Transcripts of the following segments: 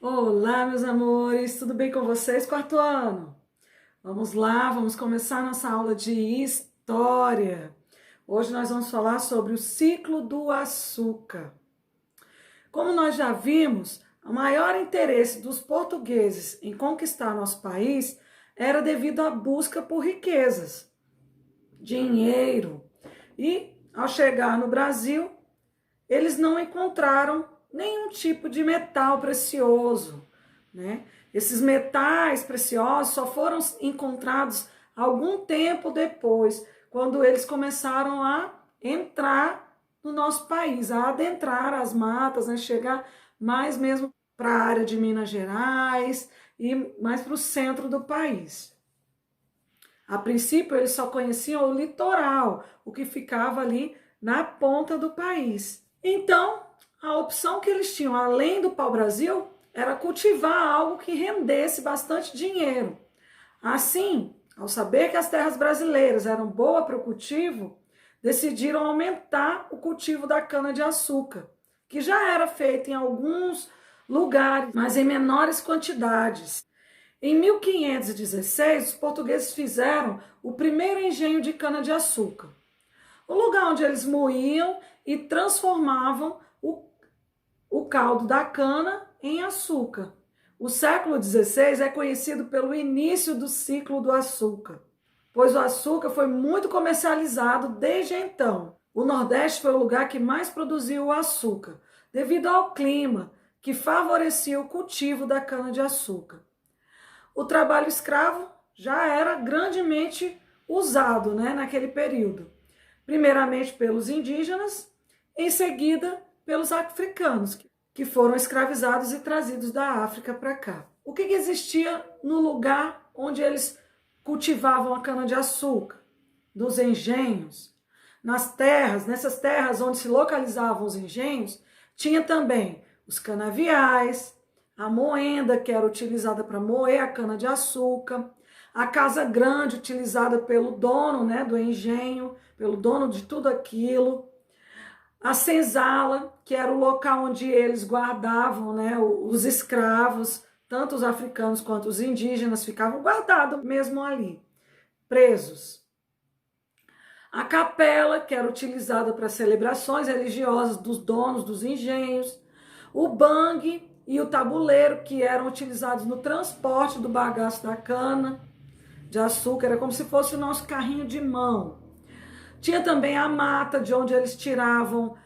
Olá, meus amores, tudo bem com vocês? Quarto ano. Vamos lá, vamos começar nossa aula de história. Hoje nós vamos falar sobre o ciclo do açúcar. Como nós já vimos, o maior interesse dos portugueses em conquistar nosso país era devido à busca por riquezas, dinheiro. E, ao chegar no Brasil, eles não encontraram nenhum tipo de metal precioso, né? Esses metais preciosos só foram encontrados algum tempo depois, quando eles começaram a entrar no nosso país, a adentrar as matas, né? Chegar mais mesmo para a área de Minas Gerais e mais para o centro do país. A princípio, eles só conheciam o litoral, o que ficava ali na ponta do país. Então, a opção que eles tinham, além do pau-brasil, era cultivar algo que rendesse bastante dinheiro. Assim, ao saber que as terras brasileiras eram boas para o cultivo, decidiram aumentar o cultivo da cana-de-açúcar, que já era feito em alguns lugares, mas em menores quantidades. Em 1516, os portugueses fizeram o primeiro engenho de cana-de-açúcar, o lugar onde eles moíam e transformavam o caldo da cana em açúcar. O século XVI é conhecido pelo início do ciclo do açúcar, pois o açúcar foi muito comercializado desde então. O Nordeste foi o lugar que mais produziu o açúcar, devido ao clima que favorecia o cultivo da cana-de-açúcar. O trabalho escravo já era grandemente usado, naquele período. Primeiramente pelos indígenas, em seguida pelos africanos, que foram escravizados e trazidos da África para cá. O que existia no lugar onde eles cultivavam a cana-de-açúcar? Dos engenhos. Nessas terras onde se localizavam os engenhos, tinha também os canaviais, a moenda, que era utilizada para moer a cana-de-açúcar, a casa grande, utilizada pelo dono, do engenho, pelo dono de tudo aquilo, a senzala, que era o local onde eles guardavam, os escravos, tanto os africanos quanto os indígenas ficavam guardados mesmo ali, presos. A capela, que era utilizada para celebrações religiosas dos donos dos engenhos, o bangue e o tabuleiro, que eram utilizados no transporte do bagaço da cana de açúcar, era como se fosse o nosso carrinho de mão. Tinha também a mata, de onde eles tiravam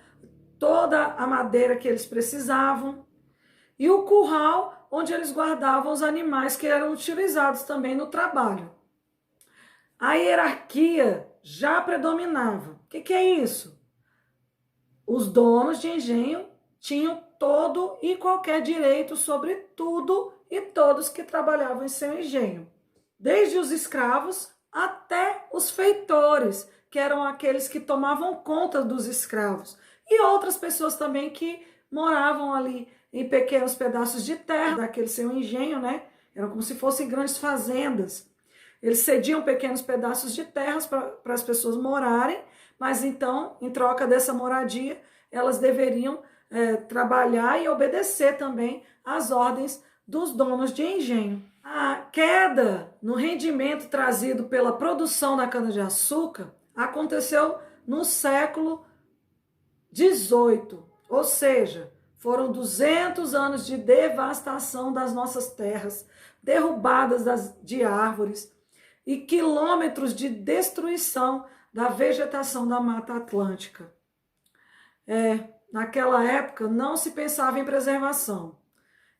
toda a madeira que eles precisavam, e o curral, onde eles guardavam os animais que eram utilizados também no trabalho. A hierarquia já predominava. O que é isso? Os donos de engenho tinham todo e qualquer direito sobre tudo e todos que trabalhavam em seu engenho, desde os escravos até os feitores, que eram aqueles que tomavam conta dos escravos, e outras pessoas também que moravam ali em pequenos pedaços de terra daquele seu engenho, Eram como se fossem grandes fazendas. Eles cediam pequenos pedaços de terras para as pessoas morarem, mas então, em troca dessa moradia, elas deveriam trabalhar e obedecer também às ordens dos donos de engenho. A queda no rendimento trazido pela produção da cana-de-açúcar aconteceu no século XVIII, ou seja, foram 200 anos de devastação das nossas terras, derrubadas de árvores e quilômetros de destruição da vegetação da Mata Atlântica. Naquela época não se pensava em preservação.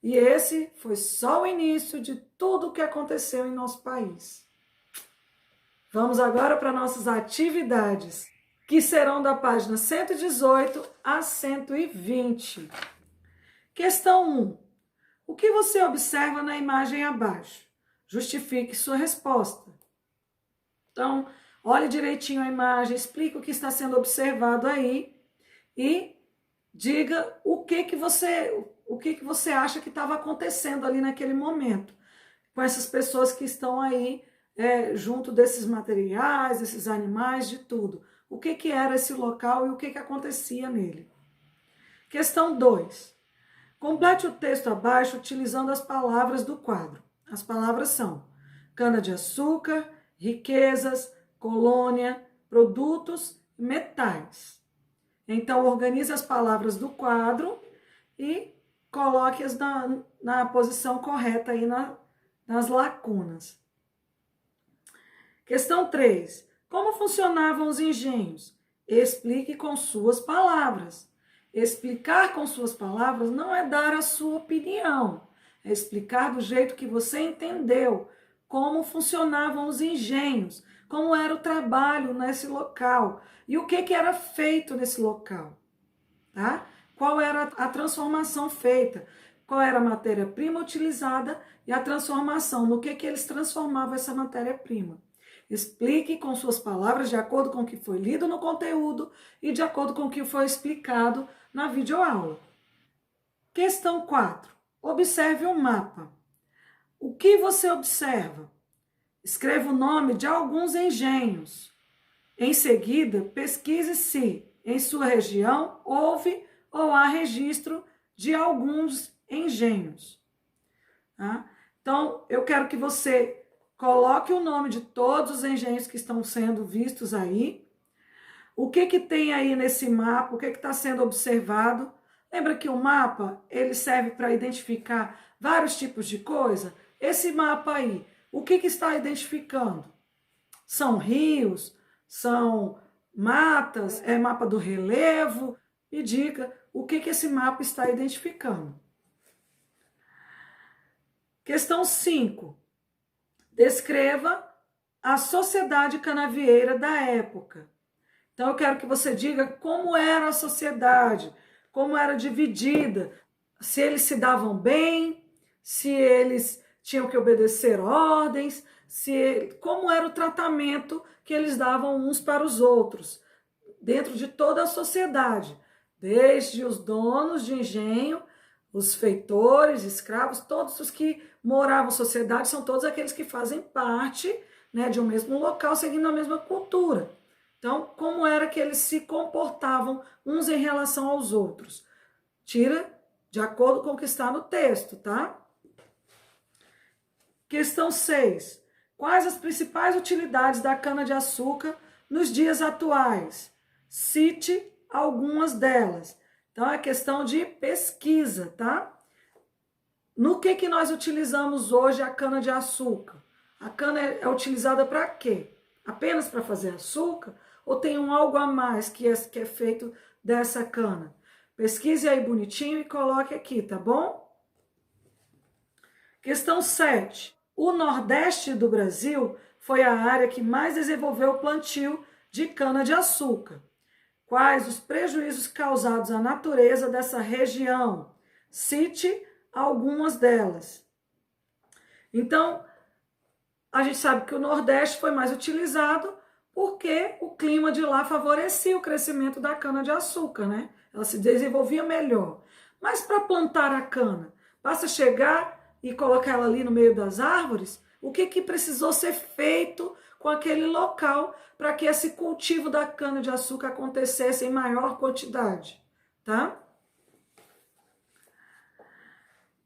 E esse foi só o início de tudo o que aconteceu em nosso país. Vamos agora para nossas atividades, que serão da página 118 a 120. Questão 1. O que você observa na imagem abaixo? Justifique sua resposta. Então, olhe direitinho a imagem, explique o que está sendo observado aí e diga o que você acha que estava acontecendo ali naquele momento, com essas pessoas que estão aí junto desses materiais, desses animais, de tudo. O que era esse local e o que acontecia nele. Questão 2. Complete o texto abaixo utilizando as palavras do quadro. As palavras são cana-de-açúcar, riquezas, colônia, produtos e metais. Então, organize as palavras do quadro e coloque-as na posição correta aí nas lacunas. Questão 3. Como funcionavam os engenhos? Explique com suas palavras. Explicar com suas palavras não é dar a sua opinião, é explicar do jeito que você entendeu como funcionavam os engenhos, como era o trabalho nesse local e o que era feito nesse local, tá? Qual era a transformação feita, qual era a matéria-prima utilizada e a transformação, no que eles transformavam essa matéria-prima. Explique com suas palavras de acordo com o que foi lido no conteúdo e de acordo com o que foi explicado na videoaula. Questão 4. Observe o mapa. O que você observa? Escreva o nome de alguns engenhos. Em seguida, pesquise se em sua região houve ou há registro de alguns engenhos. Tá? Então, eu quero que você coloque o nome de todos os engenhos que estão sendo vistos aí. O que tem aí nesse mapa? O que está sendo observado? Lembra que o mapa ele serve para identificar vários tipos de coisa? Esse mapa aí, o que está identificando? São rios? São matas? É mapa do relevo? Me diga o que esse mapa está identificando. Questão 5. Descreva a sociedade canavieira da época. Então, eu quero que você diga como era a sociedade, como era dividida, se eles se davam bem, se eles tinham que obedecer ordens, como era o tratamento que eles davam uns para os outros, dentro de toda a sociedade, desde os donos de engenho, os feitores, escravos, todos os que moravam na sociedade, são todos aqueles que fazem parte, né, de um mesmo local, seguindo a mesma cultura. Então, como era que eles se comportavam uns em relação aos outros? Tira de acordo com o que está no texto, tá? Questão 6. Quais as principais utilidades da cana-de-açúcar nos dias atuais? Cite algumas delas. Então, é questão de pesquisa, tá? No que nós utilizamos hoje a cana-de-açúcar? A cana é utilizada para quê? Apenas para fazer açúcar? Ou tem algo a mais que é feito dessa cana? Pesquise aí bonitinho e coloque aqui, tá bom? Questão 7. O Nordeste do Brasil foi a área que mais desenvolveu o plantio de cana-de-açúcar. Quais os prejuízos causados à natureza dessa região? Cite algumas delas. Então, a gente sabe que o Nordeste foi mais utilizado porque o clima de lá favorecia o crescimento da cana-de-açúcar, né? Ela se desenvolvia melhor. Mas para plantar a cana, basta chegar e colocar ela ali no meio das árvores? O que precisou ser feito com aquele local para que esse cultivo da cana-de-açúcar acontecesse em maior quantidade, tá?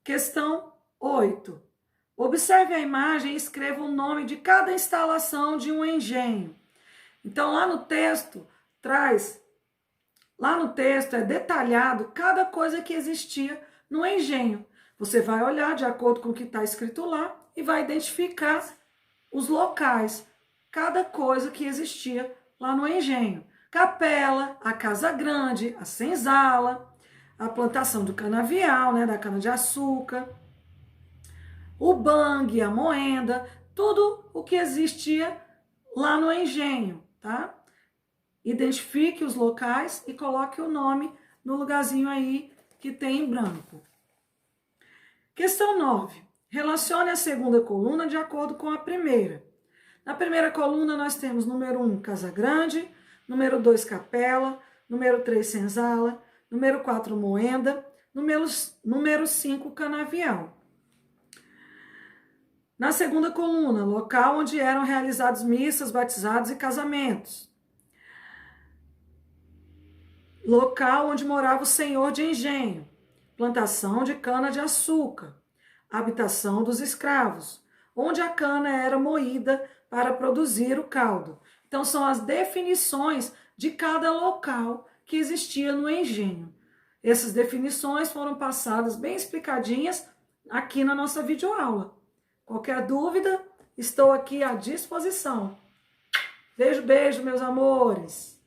Questão 8. Observe a imagem e escreva o nome de cada instalação de um engenho. Então, lá no texto é detalhado cada coisa que existia no engenho. Você vai olhar de acordo com o que está escrito lá e vai identificar os locais, cada coisa que existia lá no engenho. Capela, a casa grande, a senzala, a plantação do canavial, né, da cana-de-açúcar, o bangue, a moenda, tudo o que existia lá no engenho, tá? Identifique os locais e coloque o nome no lugarzinho aí que tem em branco. Questão 9. Relacione a segunda coluna de acordo com a primeira. Na primeira coluna nós temos número 1, Casa Grande, número 2, Capela, número 3, Senzala, número 4, Moenda, número 5, Canavial. Na segunda coluna, local onde eram realizados missas, batizados e casamentos. Local onde morava o senhor de engenho. plantação de cana-de-açúcar, habitação dos escravos, onde a cana era moída para produzir o caldo. Então, são as definições de cada local que existia no engenho. Essas definições foram passadas bem explicadinhas aqui na nossa videoaula. Qualquer dúvida, estou aqui à disposição. Beijo, beijo, meus amores!